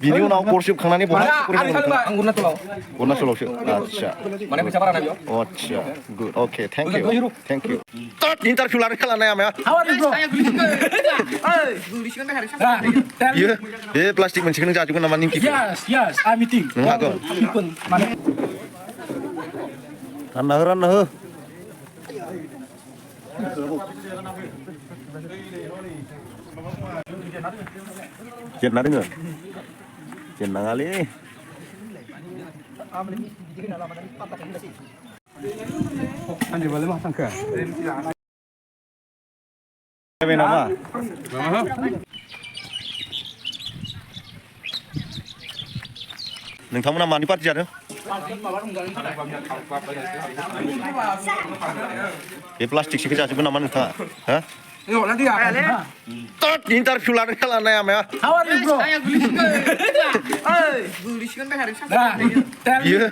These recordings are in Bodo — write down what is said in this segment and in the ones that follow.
बिनि उनाव कर्स जोबखांनानै बहा फरायदोंमोन नोंथाङा? अरुणाचलाव अरुणाचलावसो आदसा माने फैसा बारा ना बेयाव आदसा good okay thank you interview लानो खालामनाया माया बियो बे प्लास्टिक मोनसेखौ नों जाजोबगोन नामा निमखिखौ Yes, I'm eating. नों हागोन Mana? रानना हो जेन्ना दोङो जेन्नाङालै Anda boleh makan ke? फैबाय नामा नोंथांमोना मानि पार्टि जादों बे प्लास्टिकसोखौ जाजोबगोन नामा नोंथाङा हा इन्टारभिउ लानो खालामनाया माया How are you, bro? Tell बियो me.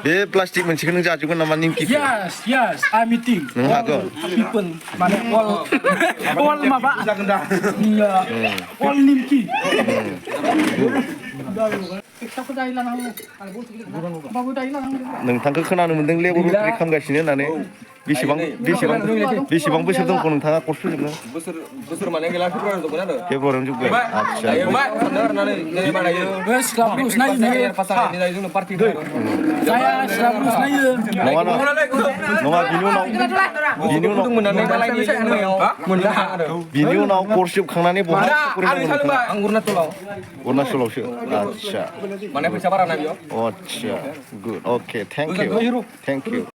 बे प्लास्टिक मोनसेखौ नों जाजोबगोन नामा निमखिखौ Yes, I'm eating. नों हागोन People, mana all maba. Iya, all nimki. नोंथांखौ खोनानो मोन्दों लेबरटरि खालामगासिनो होननानै बेसेबां बोसोर दंखौ नोंथाङा कर्स फोजोबनो बोसोर माने गैला फेब्रुवारियाव जोबगोन आरो फेब्रुवारियाव जोबगोन आदसा सानदों आरो नानै जेनेबा दायो Wes, kelabus naik. पास जानायनि दायो जोंनो पार्टि दं Saya kelabus naik. नङा बिनि उनाव कर्स जोबखांनानै बहा फरायदोंमोन नोंथाङा आं अरुणाचलाव अरुणाचलावसो आदसा माने फैसा बारा ना बेयाव आदसा गुड अके थेंक इउ